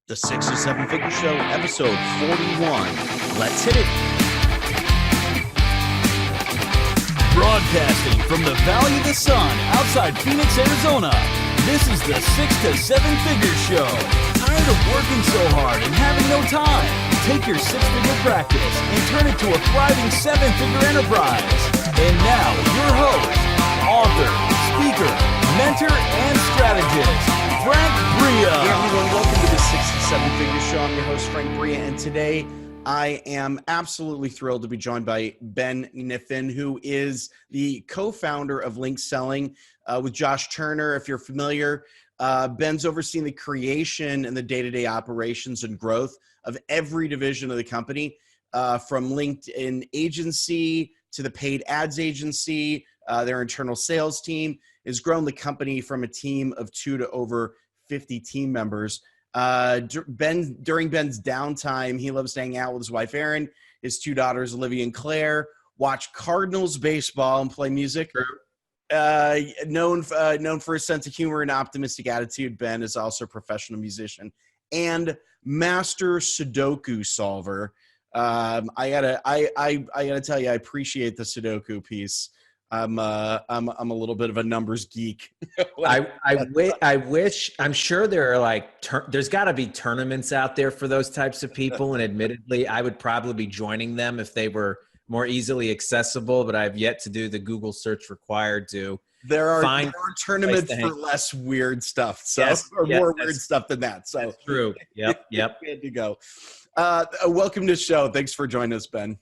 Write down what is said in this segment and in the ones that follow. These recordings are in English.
The 6 to 7 Figure Show, episode 41. Let's hit it. Broadcasting from the Valley of the Sun outside Phoenix, Arizona. This is the 6 to 7 Figure Show. Tired of working so hard and having no time? Take your six-figure practice and turn it to a thriving seven-figure enterprise. And now, your host, author, speaker, mentor, and strategist, Frank Bria. Hey everyone, welcome to the 6 to 7 Figure Show. I'm your host, Frank Bria, and today I am absolutely thrilled to be joined by Ben Kniffen, who is the co-founder of Link Selling with Josh Turner. If you're familiar, Ben's overseeing the creation and the day-to-day operations and growth of every division of the company, from LinkedIn agency to the paid ads agency. Their internal sales team has grown the company from a team of 2 to over 50 team members. During Ben's downtime, he loves to hang out with his wife, Erin, his 2 daughters, Olivia and Claire, watch Cardinals baseball and play music. Known for his sense of humor and optimistic attitude, Ben is also a professional musician and master sudoku solver. I gotta tell you, I appreciate the sudoku piece. I'm a little bit of a numbers geek. I wish, I'm sure there are there's got to be tournaments out there for those types of people. And admittedly, I would probably be joining them if they were more easily accessible, but I've yet to do the Google search required to. There are tournaments for less weird stuff. So, more weird stuff than that. So that's true. Yep. Good to go. Welcome to the show. Thanks for joining us, Ben.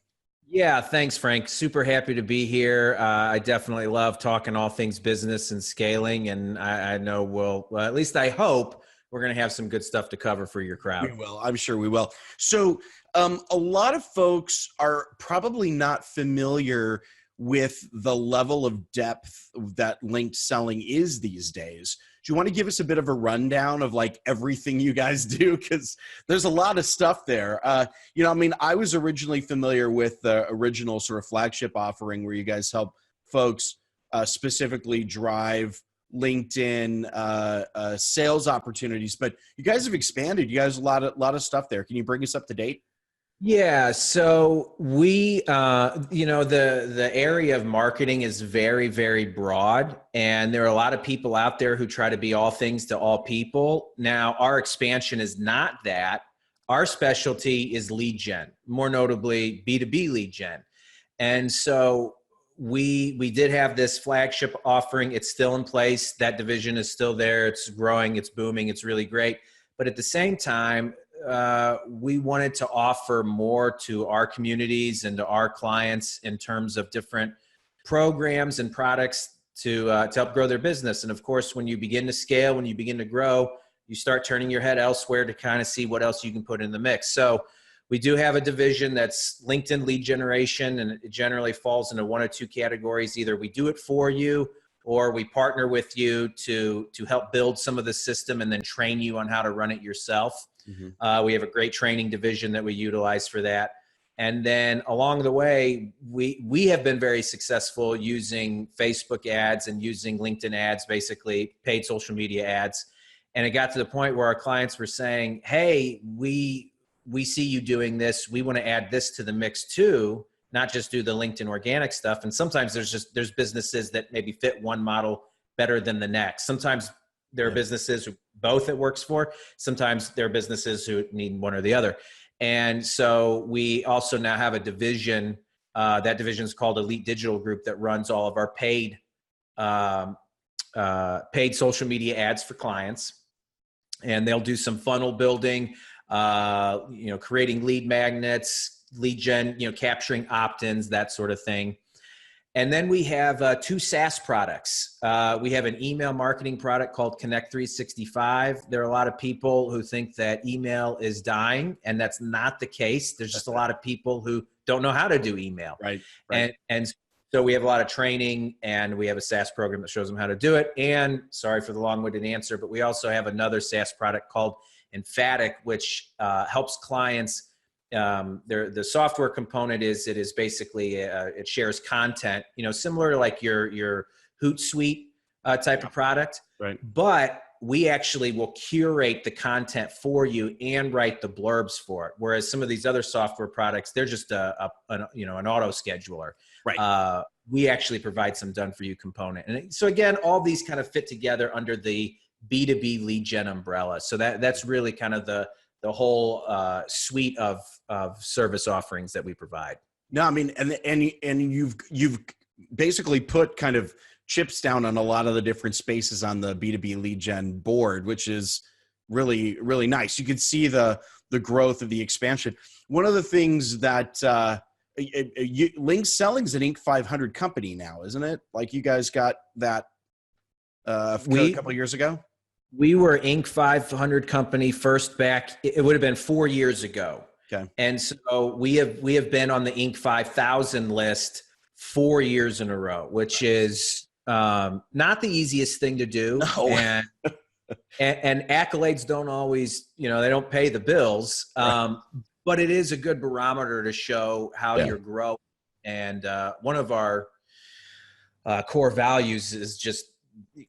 Yeah, thanks, Frank. Super happy to be here. I definitely love talking all things business and scaling, and I know well, at least I hope we're going to have some good stuff to cover for your crowd. We will. I'm sure we will. So a lot of folks are probably not familiar with the level of depth that linked selling is these days. Do you want to give us a bit of a rundown of like everything you guys do? Because there's a lot of stuff there. I was originally familiar with the original sort of flagship offering where you guys help folks specifically drive LinkedIn sales opportunities, but you guys have expanded. You guys have a lot of stuff there. Can you bring us up to date? Yeah. So we, the area of marketing is very, very broad, and there are a lot of people out there who try to be all things to all people. Now, our expansion is not that. Our specialty is lead gen, more notably B2B lead gen. And so we did have this flagship offering. It's still in place. That division is still there. It's growing. It's booming. It's really great. But at the same time, we wanted to offer more to our communities and to our clients in terms of different programs and products to help grow their business. And of course, when you begin to scale, when you begin to grow, you start turning your head elsewhere to kind of see what else you can put in the mix. So we do have a division that's LinkedIn lead generation, and it generally falls into one or two categories. Either we do it for you, or we partner with you to help build some of the system and then train you on how to run it yourself. Mm-hmm. We have a great training division that we utilize for that. And then along the way, we have been very successful using Facebook ads and using LinkedIn ads, basically paid social media ads. And it got to the point where our clients were saying, hey, we see you doing this. We want to add this to the mix too, not just do the LinkedIn organic stuff. And sometimes there's businesses that maybe fit one model better than the next. Sometimes there are businesses who both it works for. Sometimes there are businesses who need one or the other. And so we also now have a division. That division is called Elite Digital Group that runs all of our paid social media ads for clients. And they'll do some funnel building, creating lead magnets, lead gen, capturing opt-ins, that sort of thing. And then we have 2 SaaS products. We have an email marketing product called Connect 365. There are a lot of people who think that email is dying, and that's not the case. There's just a lot of people who don't know how to do email. Right. And so we have a lot of training, and we have a SaaS program that shows them how to do it. And sorry for the long-winded answer, but we also have another SaaS product called Emphatic, which helps clients. The software component is basically it shares content, similar to like your Hootsuite type of product. Right. But we actually will curate the content for you and write the blurbs for it. Whereas some of these other software products, they're just an auto scheduler. Right. We actually provide some done for you component. And so again, all these kind of fit together under the B2B lead gen umbrella. So that's really kind of the whole suite of service offerings that we provide. No, I mean, and you've basically put kind of chips down on a lot of the different spaces on the B2B lead gen board, which is really, really nice. You can see the growth of the expansion. One of the things that Link Selling's an Inc. 500 company now, isn't it? Like you guys got that a couple of years ago? We were Inc. 500 company first back. It would have been 4 years ago. Okay. And so we have been on the Inc. 5000 list 4 years in a row, which is not the easiest thing to do. No. And accolades don't always, they don't pay the bills. Right. But it is a good barometer to show how you're growing. And one of our core values is just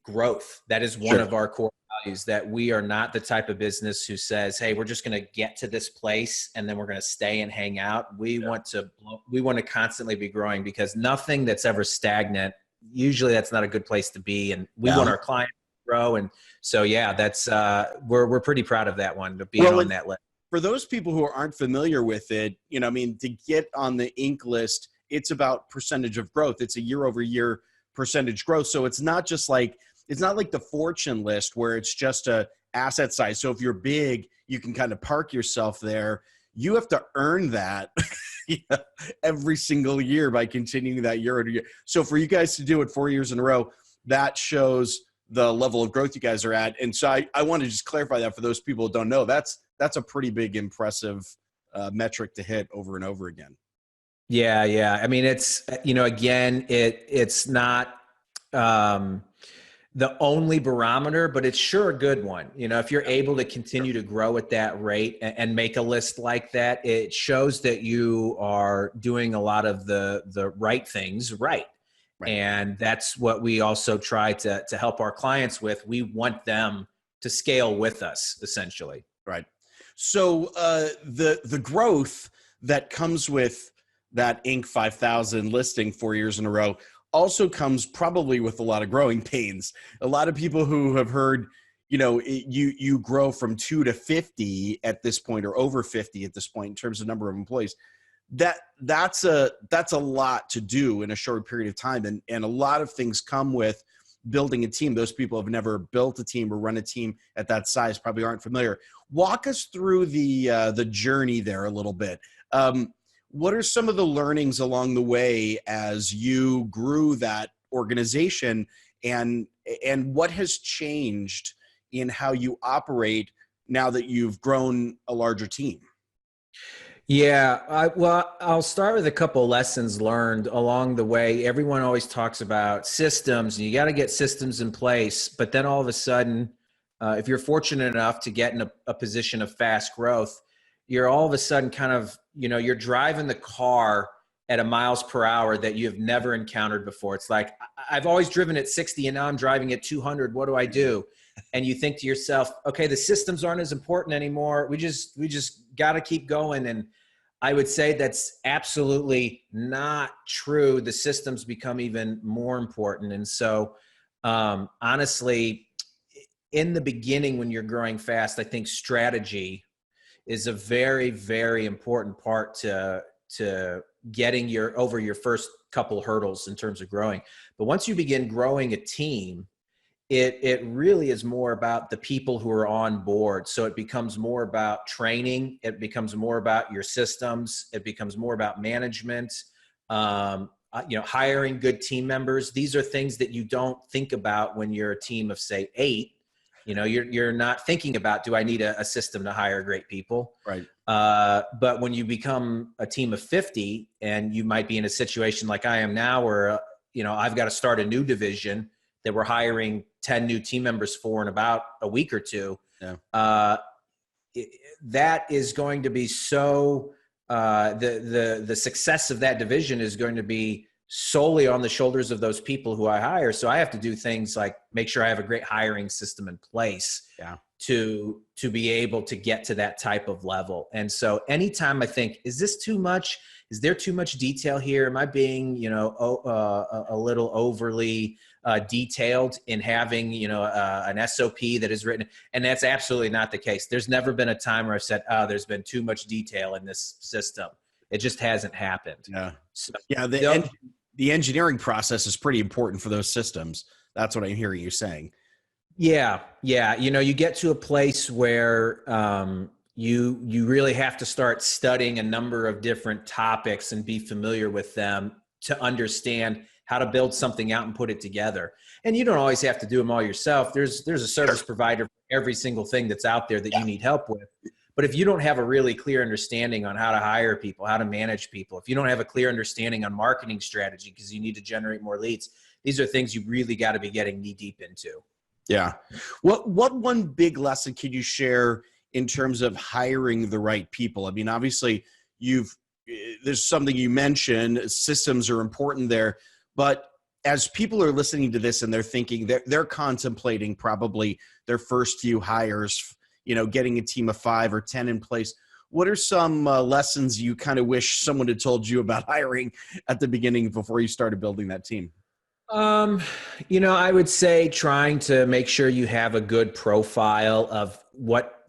growth. That is one of our core values, that we are not the type of business who says, hey, we're just going to get to this place and then we're going to stay and hang out. We want to constantly be growing, because nothing that's ever stagnant, usually that's not a good place to be. And we want our clients to grow. And so, that's we're pretty proud of that one, to be on that list. For those people who aren't familiar with it, to get on the Inc. list, it's about percentage of growth. It's a year over year percentage growth. So it's not like the Fortune list where it's just a asset size. So if you're big, you can kind of park yourself there. You have to earn that every single year by continuing that year over year. So for you guys to do it 4 years in a row, that shows the level of growth you guys are at. And so I want to just clarify that for those people who don't know. That's a pretty big, impressive metric to hit over and over again. Yeah. I mean, it's, again, it's not the only barometer, but it's sure a good one. If you're able to continue to grow at that rate and make a list like that, it shows that you are doing a lot of the right things right. And that's what we also try to help our clients with. We want them to scale with us, essentially. Right. So the growth that comes with that Inc. 5000 listing 4 years in a row also comes probably with a lot of growing pains. A lot of people who have heard, you grow from 2 to 50 at this point, or over 50 at this point in terms of number of employees. That's a lot to do in a short period of time. And a lot of things come with building a team. Those people have never built a team or run a team at that size, probably aren't familiar. Walk us through the journey there a little bit. What are some of the learnings along the way as you grew that organization, and what has changed in how you operate now that you've grown a larger team? Yeah, I'll start with a couple lessons learned along the way. Everyone always talks about systems, and you got to get systems in place. But then all of a sudden, if you're fortunate enough to get in a position of fast growth, you're all of a sudden kind of, you're driving the car at a miles per hour that you have never encountered before. It's like, I've always driven at 60 and now I'm driving at 200. What do I do? And you think to yourself, okay, the systems aren't as important anymore. We just got to keep going. And I would say that's absolutely not true. The systems become even more important. And so, honestly, in the beginning, when you're growing fast, I think strategy is a very, very important part to getting over your first couple hurdles in terms of growing. But once you begin growing a team, it really is more about the people who are on board. So it becomes more about training. It becomes more about your systems. It becomes more about management, hiring good team members. These are things that you don't think about when you're a team of, say, 8. You're not thinking about, do I need a system to hire great people? Right. But when you become a team of 50, and you might be in a situation like I am now, where, I've got to start a new division that we're hiring 10 new team members for in about a week or two. Yeah. That is going to be so, the success of that division is going to be solely on the shoulders of those people who I hire. So I have to do things like make sure I have a great hiring system in place to be able to get to that type of level. And so anytime I think, is this too much? Is there too much detail here? Am I being, a little overly detailed in having, an SOP that is written? And that's absolutely not the case. There's never been a time where I've said, oh, there's been too much detail in this system. It just hasn't happened. Yeah. So, the engineering process is pretty important for those systems. That's what I'm hearing you saying. Yeah. You get to a place where you really have to start studying a number of different topics and be familiar with them to understand how to build something out and put it together. And you don't always have to do them all yourself. There's a service provider for every single thing that's out there that you need help with. But if you don't have a really clear understanding on how to hire people, how to manage people, if you don't have a clear understanding on marketing strategy because you need to generate more leads, these are things you really got to be getting knee deep into. Yeah. What one big lesson can you share in terms of hiring the right people? I mean, obviously there's something you mentioned, systems are important there, but as people are listening to this and they're thinking, they're contemplating probably their first few hires, getting a team of 5 or 10 in place. What are some lessons you kind of wish someone had told you about hiring at the beginning before you started building that team? I would say trying to make sure you have a good profile of what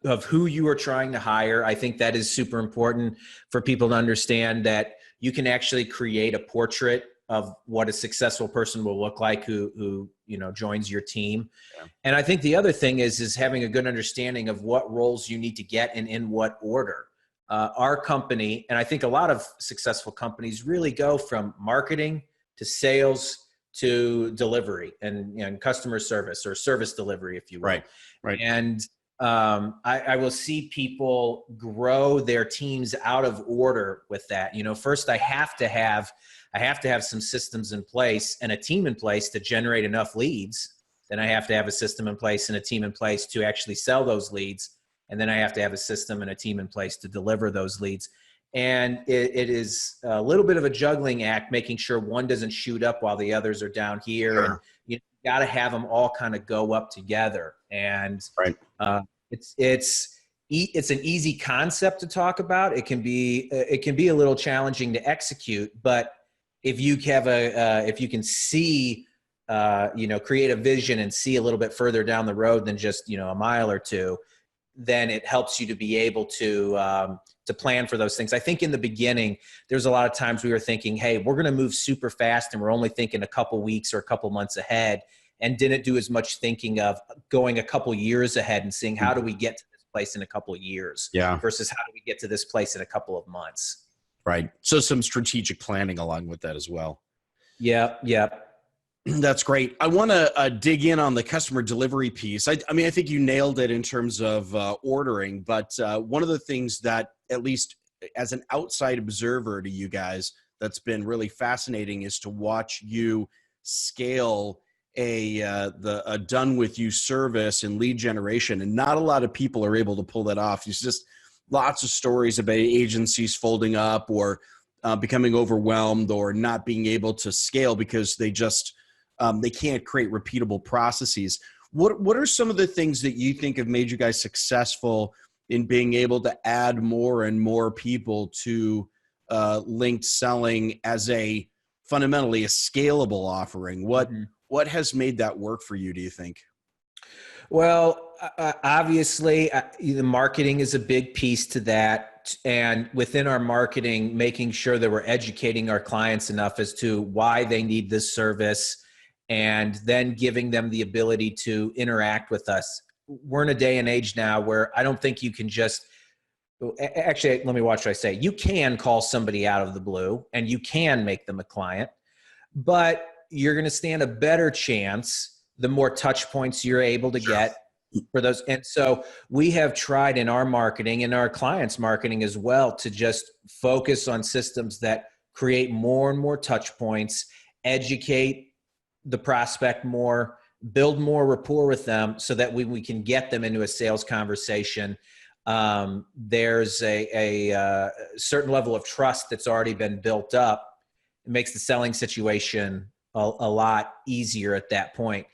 of who you are trying to hire. I think that is super important for people to understand that you can actually create a portrait of what a successful person will look like who joins your team. Yeah. And I think the other thing is having a good understanding of what roles you need to get and in what order. Our company, and I think a lot of successful companies really go from marketing to sales to delivery and customer service or service delivery, if you will. Right. And I will see people grow their teams out of order with that. First I have to have some systems in place and a team in place to generate enough leads. Then I have to have a system in place and a team in place to actually sell those leads. And then I have to have a system and a team in place to deliver those leads. And it is a little bit of a juggling act, making sure one doesn't shoot up while the others are down here. Sure. And you got to have them all kind of go up together. And it's an easy concept to talk about. It can be a little challenging to execute, but if you have if you can see, create a vision and see a little bit further down the road than just, a mile or two, then it helps you to be able to plan for those things. I think in the beginning, there's a lot of times we were thinking, hey, we're going to move super fast and we're only thinking a couple weeks or a couple months ahead, and didn't do as much thinking of going a couple years ahead and seeing how do we get to this place in a couple of years versus how do we get to this place in a couple of months. Right. So some strategic planning along with that as well. Yeah. That's great. I want to dig in on the customer delivery piece. I think you nailed it in terms of ordering, but one of the things that, at least as an outside observer to you guys, that's been really fascinating is to watch you scale a done with you service and lead generation. And not a lot of people are able to pull that off. It's just lots of stories about agencies folding up or becoming overwhelmed or not being able to scale because they just they can't create repeatable processes. What are some of the things that you think have made you guys successful in being able to add more and more people to linked selling as fundamentally a scalable offering? What has made that work for you, do you think? Well, obviously, the marketing is a big piece to that. And within our marketing, making sure that we're educating our clients enough as to why they need this service, and then giving them the ability to interact with us. We're in a day and age now where I don't think you can just actually, let me watch what I say. You can call somebody out of the blue and you can make them a client, but you're going to stand a better chance the more touch points you're able to get for those. And so we have tried in our marketing and our clients' marketing as well to just focus on systems that create more and more touch points, educate the prospect more, build more rapport with them so that we can get them into a sales conversation. There's a certain level of trust that's already been built up. makes the selling situation a lot easier at that point.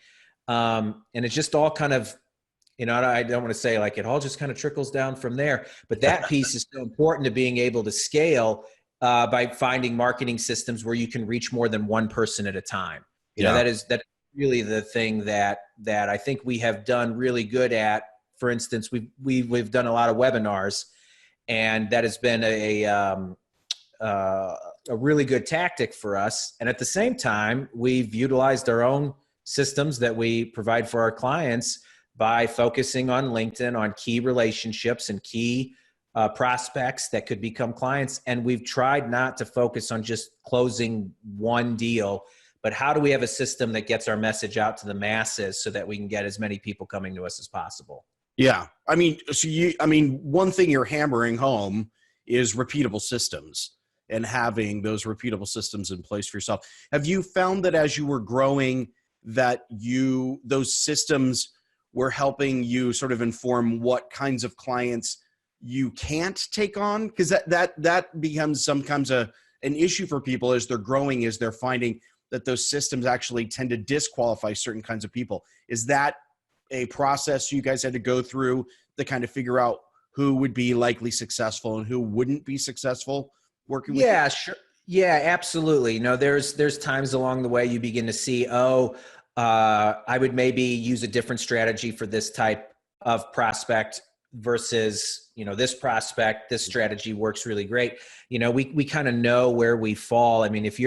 And it's just all kind of, I don't want to say like it all just kind of trickles down from there, but that piece is so important to being able to scale by finding marketing systems where you can reach more than one person at a time. That is really the thing that I think we have done really good at. For instance, we've done a lot of webinars, and that has been a really good tactic for us. And at the same time, we've utilized our own systems that we provide for our clients by focusing on LinkedIn, on key relationships and key prospects that could become clients. And we've tried not to focus on just closing one deal, but how do we have a system that gets our message out to the masses so that we can get as many people coming to us as possible? Yeah. I mean, one thing you're hammering home is repeatable systems and having those repeatable systems in place for yourself. Have you found that as you were growing that those systems were helping you sort of inform what kinds of clients you can't take on? Because that becomes sometimes an issue for people as they're growing, as they're finding that those systems actually tend to disqualify certain kinds of people. Is that a process you guys had to go through to kind of figure out who would be likely successful and who wouldn't be successful working with you? Yeah, sure. Yeah, absolutely. There's times along the way you begin to see, I would maybe use a different strategy for this type of prospect versus, this prospect, this strategy works really great. We kind of know where we fall. I mean, if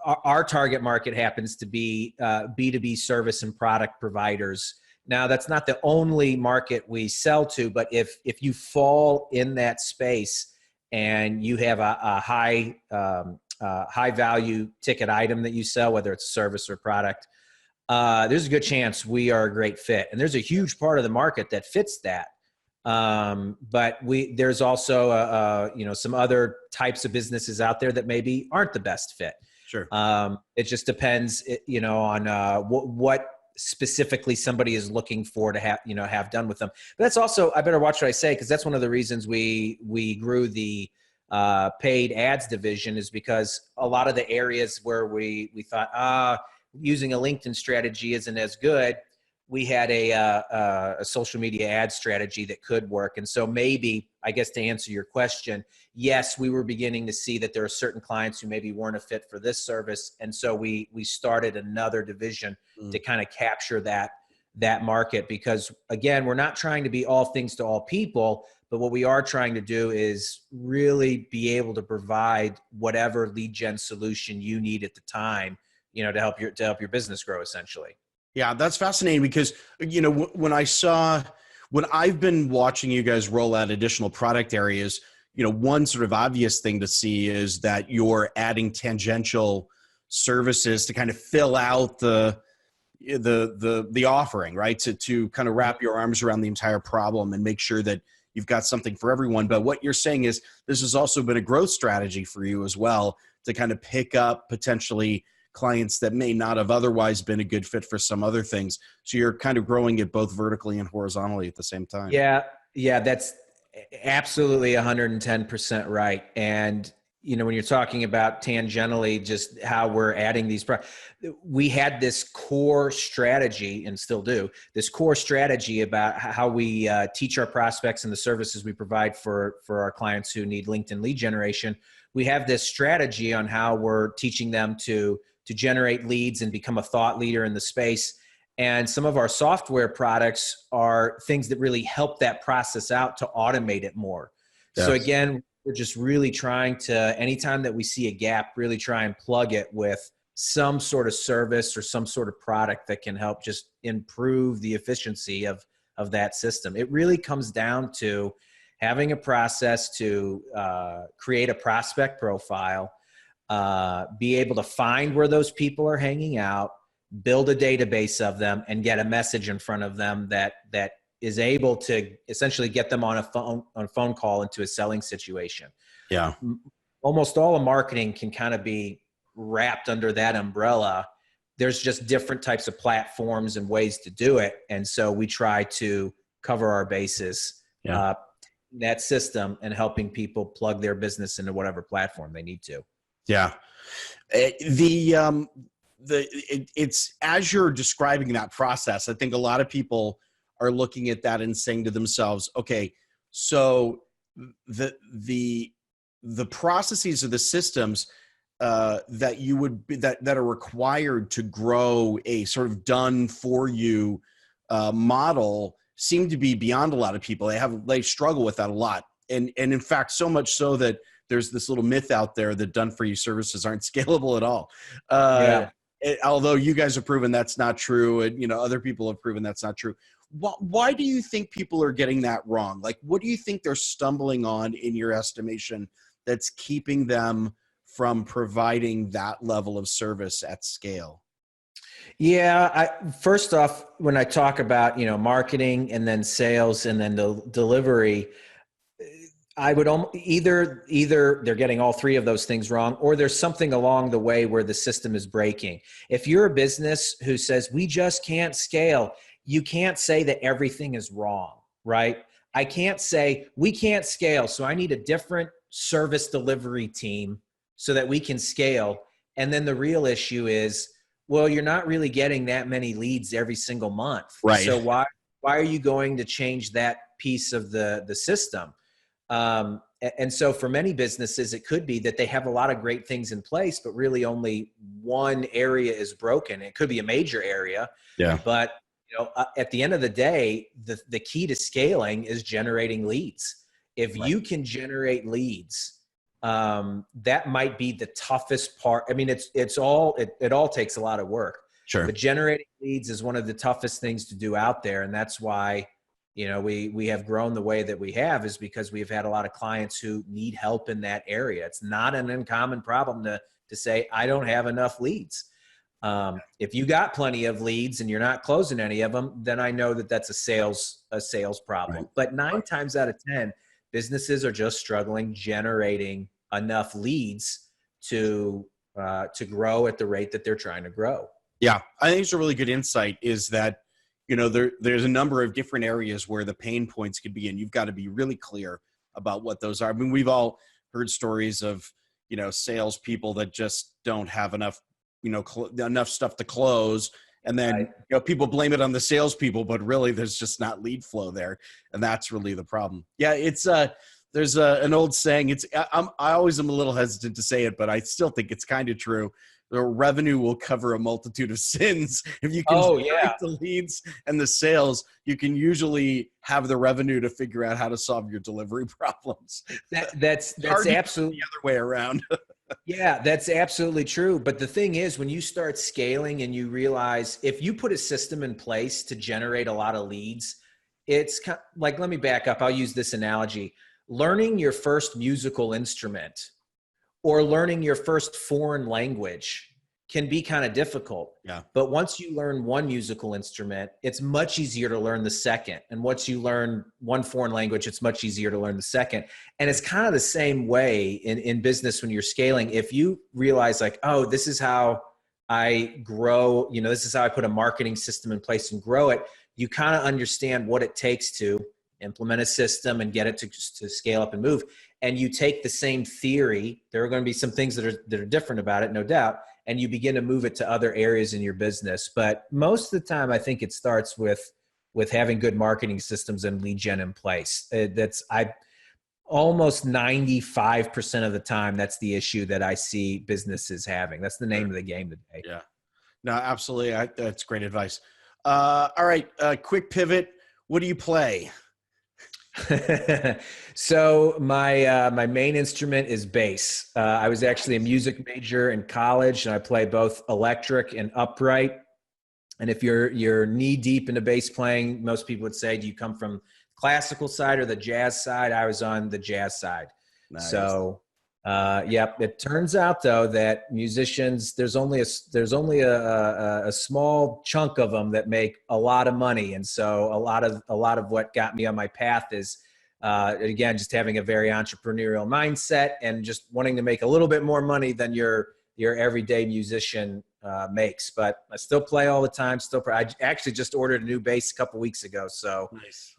our target market happens to be B2B service and product providers. Now, that's not the only market we sell to, but if you fall in that space and you have a high value ticket item that you sell, whether it's a service or product, there's a good chance we are a great fit. And there's a huge part of the market that fits that. But there's also, some other types of businesses out there that maybe aren't the best fit. Sure. It just depends, on what specifically somebody is looking for to have done with them. But that's also, I better watch what I say, because that's one of the reasons we grew the paid ads division, is because a lot of the areas where we thought, using a LinkedIn strategy isn't as good, we had a social media ad strategy that could work. And so maybe, I guess to answer your question, yes, we were beginning to see that there are certain clients who maybe weren't a fit for this service. And so we started another division to kind of capture that market, because again, we're not trying to be all things to all people, but what we are trying to do is really be able to provide whatever lead gen solution you need at the time, to help your business grow, essentially. Yeah, that's fascinating because, when I've been watching you guys roll out additional product areas, one sort of obvious thing to see is that you're adding tangential services to kind of fill out the offering, right? To kind of wrap your arms around the entire problem and make sure that you've got something for everyone. But what you're saying is this has also been a growth strategy for you as well, to kind of pick up potentially clients that may not have otherwise been a good fit for some other things. So you're kind of growing it both vertically and horizontally at the same time. Yeah, that's absolutely 110% right. And, when you're talking about tangentially, just how we're adding these, we had this core strategy, and still do, this core strategy about how we teach our prospects and the services we provide for our clients who need LinkedIn lead generation. We have this strategy on how we're teaching them to generate leads and become a thought leader in the space. And some of our software products are things that really help that process out to automate it more. Yes. So again, we're just really trying to, anytime that we see a gap, really try and plug it with some sort of service or some sort of product that can help just improve the efficiency of that system. It really comes down to having a process to create a prospect profile, be able to find where those people are hanging out, build a database of them, and get a message in front of them that is able to essentially get them on a phone call into a selling situation. Yeah. Almost all of marketing can kind of be wrapped under that umbrella. There's just different types of platforms and ways to do it. And so we try to cover our bases, that system, and helping people plug their business into whatever platform they need to. Yeah. It's as you're describing that process, I think a lot of people are looking at that and saying to themselves, okay, so the processes or the systems that you would be, that are required to grow a sort of done for you model seem to be beyond a lot of people. They struggle with that a lot, and in fact, so much so that there's this little myth out there that done for you services aren't scalable at all. Yeah. Although you guys have proven that's not true, and other people have proven that's not true. Why do you think people are getting that wrong? Like, what do you think they're stumbling on in your estimation that's keeping them from providing that level of service at scale? Yeah. First off, when I talk about, marketing and then sales and then the delivery, I would either they're getting all three of those things wrong, or there's something along the way where the system is breaking. If you're a business who says we just can't scale, you can't say that everything is wrong, right? I can't say we can't scale, so I need a different service delivery team so that we can scale. And then the real issue is, well, you're not really getting that many leads every single month. Right. So why are you going to change that piece of the system? And so for many businesses, it could be that they have a lot of great things in place, but really only one area is broken. It could be a major area. Yeah. But at the end of the day, the key to scaling is generating leads. If you can generate leads, that might be the toughest part. I mean, it all takes a lot of work. Sure. But generating leads is one of the toughest things to do out there. And that's why, we have grown the way that we have, is because we've had a lot of clients who need help in that area. It's not an uncommon problem to say, I don't have enough leads. If you got plenty of leads and you're not closing any of them, then I know that that's a sales problem. Right. But 9 times out of 10, businesses are just struggling generating enough leads to grow at the rate that they're trying to grow. Yeah, I think it's a really good insight, is that there's a number of different areas where the pain points could be, and you've got to be really clear about what those are. I mean, we've all heard stories of salespeople that just don't have enough enough stuff to close, and then people blame it on the salespeople, but really there's just not lead flow there, and that's really the problem. Yeah, it's there's an old saying. I always am a little hesitant to say it, but I still think it's kind of true. The revenue will cover a multitude of sins. If you can generate the leads and the sales, you can usually have the revenue to figure out how to solve your delivery problems. That's absolutely the other way around. Yeah, that's absolutely true. But the thing is, when you start scaling and you realize if you put a system in place to generate a lot of leads, it's kind of like, let me back up. I'll use this analogy. Learning your first musical instrument or learning your first foreign language can be kind of difficult. Yeah. But once you learn one musical instrument, it's much easier to learn the second. And once you learn one foreign language, it's much easier to learn the second. And it's kind of the same way in business when you're scaling. If you realize like, oh, this is how I grow, this is how I put a marketing system in place and grow it, you kind of understand what it takes to implement a system and get it to scale up and move. And you take the same theory, there are going to be some things that are different about it, no doubt, and you begin to move it to other areas in your business. But most of the time, I think it starts with having good marketing systems and lead gen in place. Almost 95% of the time, that's the issue that I see businesses having. That's the name of the game today. Yeah, no, absolutely. That's great advice. All right, quick pivot. What do you play? So my main instrument is bass. I was actually a music major in college, and I play both electric and upright. And if you're knee deep into bass playing, most people would say, do you come from classical side or the jazz side? I was on the jazz side. Nice. So it turns out though that musicians, there's only a small chunk of them that make a lot of money. And so a lot of what got me on my path is, again, just having a very entrepreneurial mindset and just wanting to make a little bit more money than your everyday musician makes. But I still play all the time. I actually just ordered a new bass a couple weeks ago. So, nice.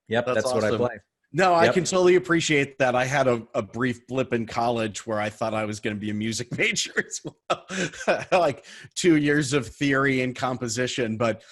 that's awesome. What I play. No, I Yep. can totally appreciate that. I had a brief blip in college where I thought I was going to be a music major as well. Like 2 years of theory and composition. But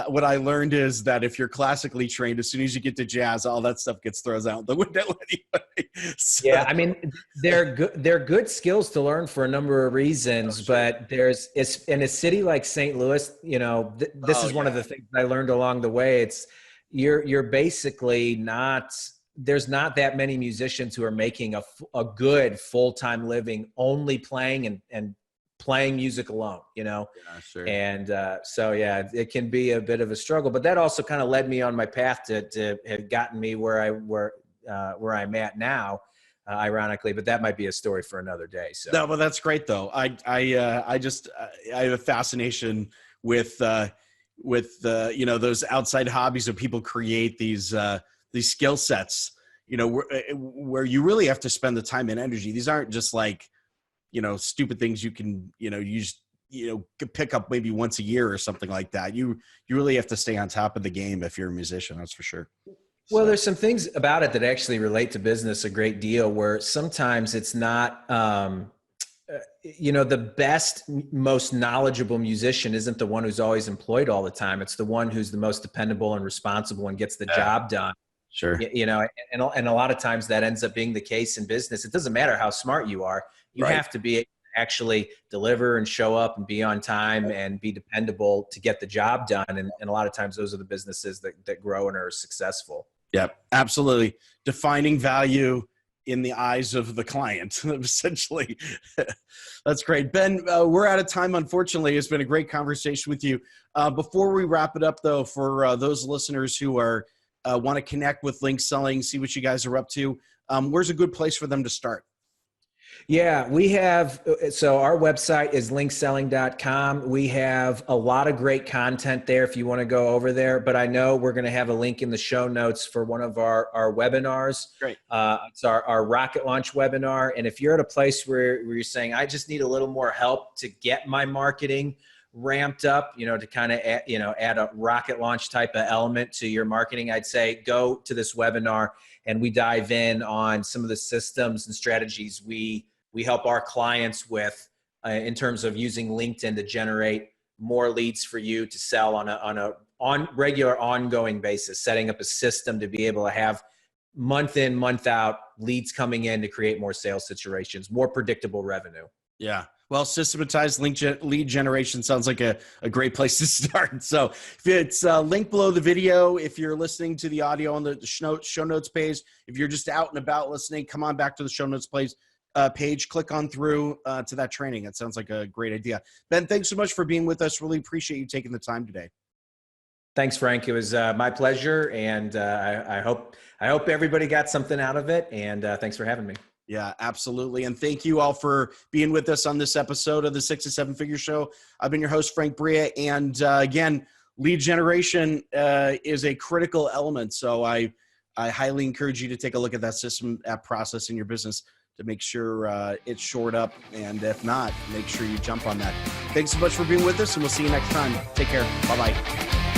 what I learned is that if you're classically trained, as soon as you get to jazz, all that stuff gets thrown out the window anyway. So, Yeah, I mean, they're good. They're good skills to learn for a number of reasons. Oh, sure. But it's in a city like St. Louis. This is one of the things I learned along the way. It's you're basically not. There's not that many musicians who are making a good full-time living only playing and playing music alone. Yeah, sure. And so yeah, it can be a bit of a struggle. But that also kind of led me on my path to have gotten me where I'm at now. Ironically, but that might be a story for another day. So No, but that's great though. I have a fascination with those outside hobbies where people create these skill sets, where you really have to spend the time and energy. These aren't just like, stupid things you can, pick up maybe once a year or something like that. You really have to stay on top of the game if you're a musician. That's for sure. Well, there's some things about it that actually relate to business a great deal, where sometimes it's not, the best, most knowledgeable musician isn't the one who's always employed all the time. It's the one who's the most dependable and responsible and gets the job done. Sure. And a lot of times that ends up being the case in business. It doesn't matter how smart you are. You Right. have to be actually deliver and show up and be on time and be dependable to get the job done. And a lot of times those are the businesses that grow and are successful. Yep, absolutely. Defining value in the eyes of the client, essentially. That's great. Ben, we're out of time, unfortunately. It's been a great conversation with you. Before we wrap it up, though, for those listeners who are want to connect with Link Selling, see what you guys are up to, where's a good place for them to start? Yeah, we have, so our website is linkselling.com. We have a lot of great content there if you want to go over there, but I know we're going to have a link in the show notes for one of our webinars. Great. It's our rocket launch webinar. And if you're at a place where you're saying, I just need a little more help to get my marketing ramped up, to kind of add a rocket launch type of element to your marketing, I'd say go to this webinar and we dive in on some of the systems and strategies we help our clients with in terms of using LinkedIn to generate more leads for you to sell on a regular ongoing basis, setting up a system to be able to have month in, month out leads coming in to create more sales situations, more predictable revenue. Yeah. Well, systematized lead generation sounds like a great place to start. So if it's link below the video, if you're listening to the audio on the show notes page, if you're just out and about listening, come on back to the show notes page, click on through to that training. It sounds like a great idea. Ben, thanks so much for being with us. Really appreciate you taking the time today. Thanks, Frank. It was my pleasure. And I hope everybody got something out of it. And thanks for having me. Yeah, absolutely. And thank you all for being with us on this episode of the 6 to 7 Figure Show. I've been your host, Frank Bria. And again, lead generation is a critical element. So I highly encourage you to take a look at that system, that process in your business to make sure it's shored up. And if not, make sure you jump on that. Thanks so much for being with us, and we'll see you next time. Take care. Bye-bye.